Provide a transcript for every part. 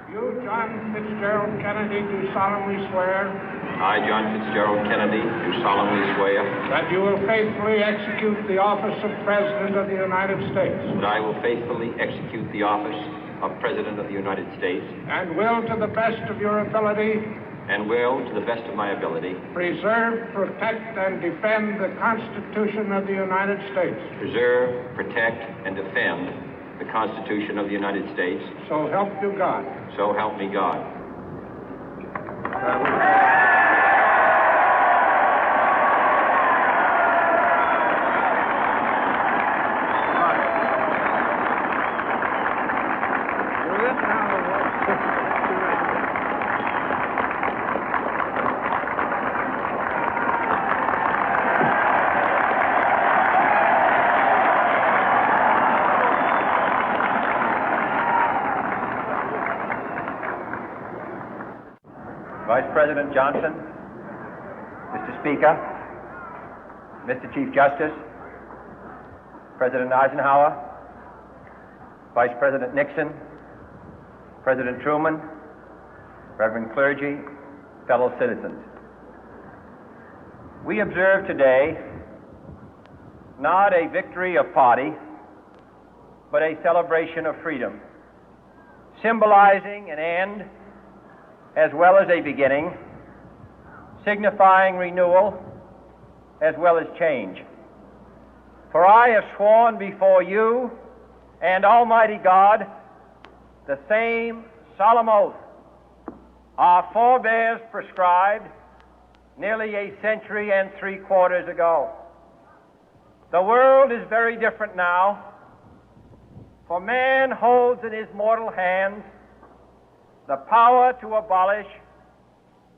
You, John Fitzgerald Kennedy, do solemnly swear. I, John Fitzgerald Kennedy, do solemnly swear. That you will faithfully execute the office of President of the United States. That I will faithfully execute the office of President of the United States. And will, to the best of your ability. And will, to the best of my ability. Preserve, protect, and defend the Constitution of the United States. Preserve, protect, and defend the Constitution of the United States. So help you God. So help me God. Vice President Johnson, Mr. Speaker, Mr. Chief Justice, President Eisenhower, Vice President Nixon, President Truman, Reverend clergy, fellow citizens. We observe today not a victory of party, but a celebration of freedom, symbolizing an end as well as a beginning, signifying renewal as well as change. For I have sworn before you and Almighty God the same solemn oath our forebears prescribed nearly a century and 3/4 ago. The world is very different now, for man holds in his mortal hands the power to abolish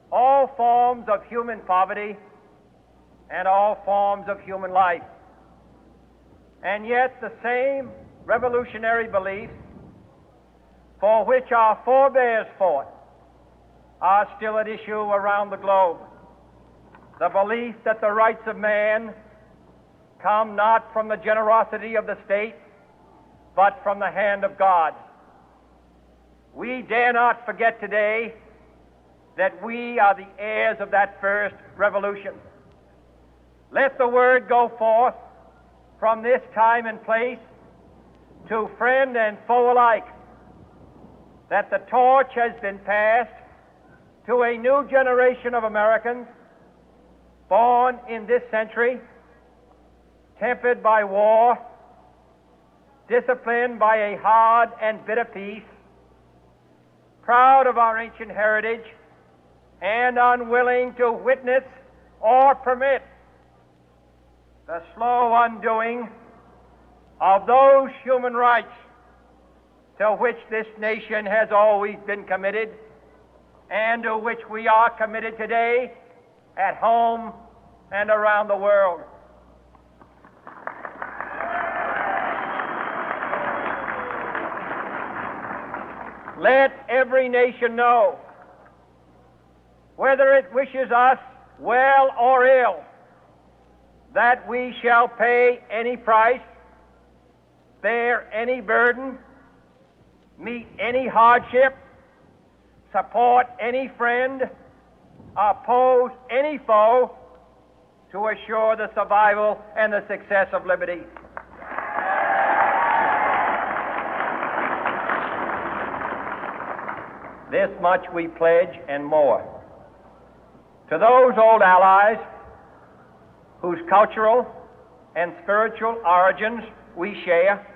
all forms of human poverty and all forms of human life. And yet the same revolutionary beliefs for which our forebears fought are still at issue around the globe. The belief that the rights of man come not from the generosity of the state, but from the hand of God. We dare not forget today that we are the heirs of that first revolution. Let the word go forth from this time and place to friend and foe alike that the torch has been passed to a new generation of Americans born in this century, tempered by war, disciplined by a hard and bitter peace, proud of our ancient heritage, and unwilling to witness or permit the slow undoing of those human rights to which this nation has always been committed and to which we are committed today at home and around the world. Let every nation know, whether it wishes us well or ill, that we shall pay any price, bear any burden, meet any hardship, support any friend, oppose any foe to assure the survival and the success of liberty. This much we pledge and more. To those old allies whose cultural and spiritual origins we share,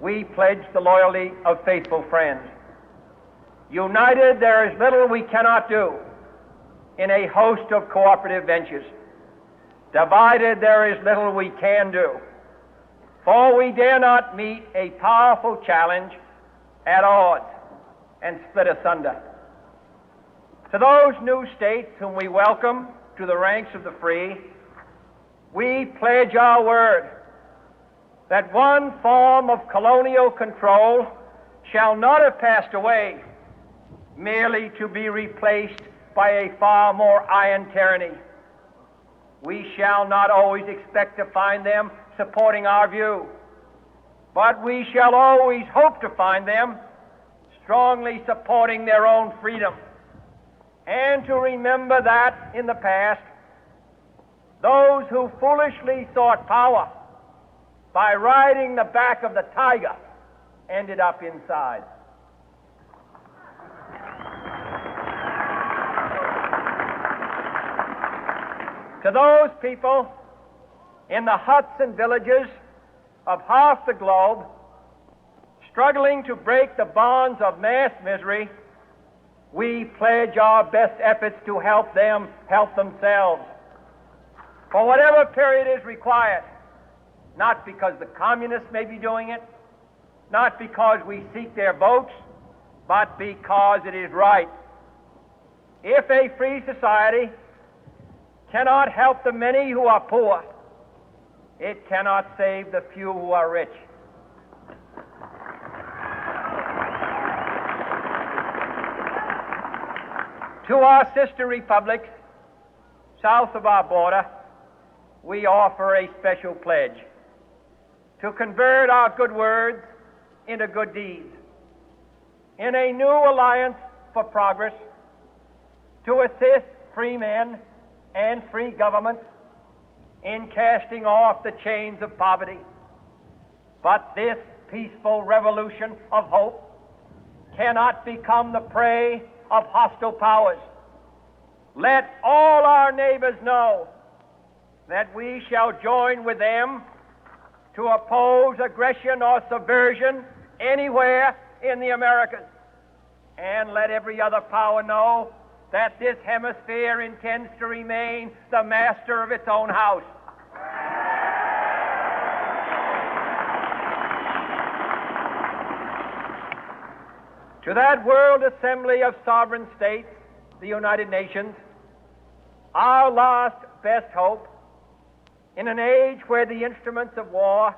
we pledge the loyalty of faithful friends. United, there is little we cannot do in a host of cooperative ventures. Divided, there is little we can do, for we dare not meet a powerful challenge at odds and split asunder. To those new states whom we welcome to the ranks of the free, we pledge our word that one form of colonial control shall not have passed away, merely to be replaced by a far more iron tyranny. We shall not always expect to find them supporting our view, but we shall always hope to find them strongly supporting their own freedom, and to remember that in the past, those who foolishly sought power by riding the back of the tiger ended up inside. To those people in the huts and villages of half the globe struggling to break the bonds of mass misery, we pledge our best efforts to help them help themselves for whatever period is required, not because the communists may be doing it, not because we seek their votes, but because it is right. If a free society cannot help the many who are poor, it cannot save the few who are rich. To our sister republics south of our border, we offer a special pledge to convert our good words into good deeds, in a new alliance for progress, to assist free men and free governments in casting off the chains of poverty. But this peaceful revolution of hope cannot become the prey of hostile powers. Let all our neighbors know that we shall join with them to oppose aggression or subversion anywhere in the Americas. And let every other power know that this hemisphere intends to remain the master of its own house. To that World Assembly of Sovereign States, the United Nations, our last best hope, in an age where the instruments of war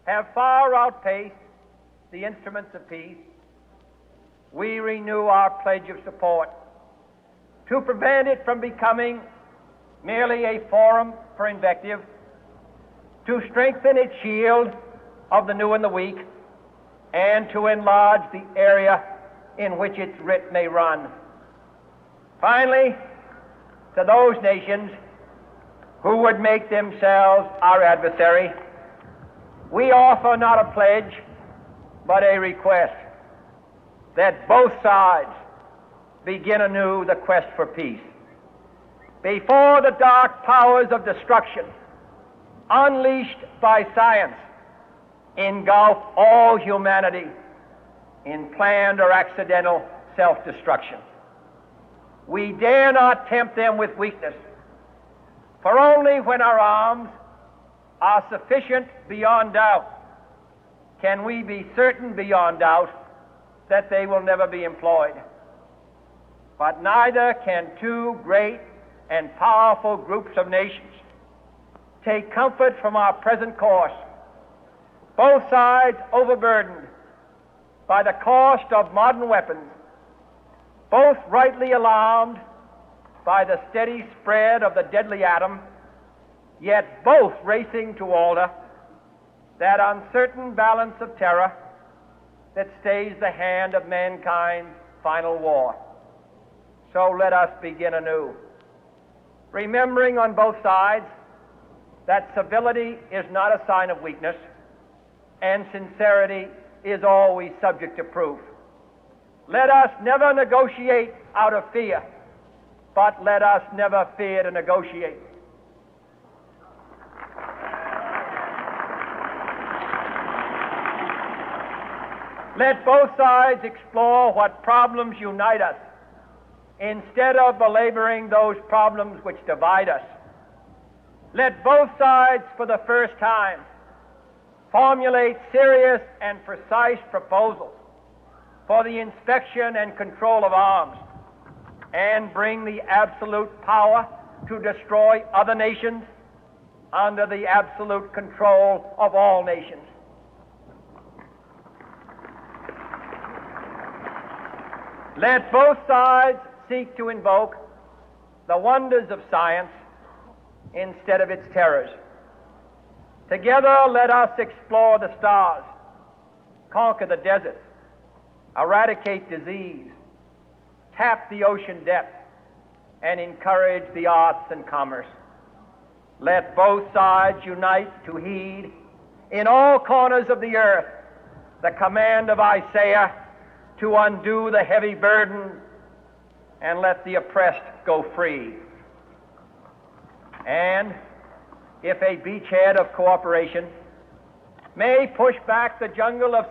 have far outpaced the instruments of peace, we renew our pledge of support to prevent it from becoming merely a forum for invective, to strengthen its shield of the new and the weak, and to enlarge the area in which its writ may run. Finally, to those nations who would make themselves our adversary, we offer not a pledge, but a request that both sides begin anew the quest for peace. Before the dark powers of destruction, unleashed by science, engulf all humanity in planned or accidental self-destruction, we dare not tempt them with weakness, for only when our arms are sufficient beyond doubt can we be certain beyond doubt that they will never be employed. But neither can two great and powerful groups of nations take comfort from our present course, both sides overburdened by the cost of modern weapons, both rightly alarmed by the steady spread of the deadly atom, yet both racing to alter that uncertain balance of terror that stays the hand of mankind's final war. So let us begin anew, remembering on both sides that civility is not a sign of weakness, and sincerity is always subject to proof. Let us never negotiate out of fear, but let us never fear to negotiate. Let both sides explore what problems unite us, instead of belaboring those problems which divide us. Let both sides, for the first time, formulate serious and precise proposals for the inspection and control of arms, and bring the absolute power to destroy other nations under the absolute control of all nations. Let both sides seek to invoke the wonders of science instead of its terrors. Together, let us explore the stars, conquer the deserts, eradicate disease, tap the ocean depth, and encourage the arts and commerce. Let both sides unite to heed in all corners of the earth the command of Isaiah to undo the heavy burden and let the oppressed go free. And if a beachhead of cooperation may push back the jungle of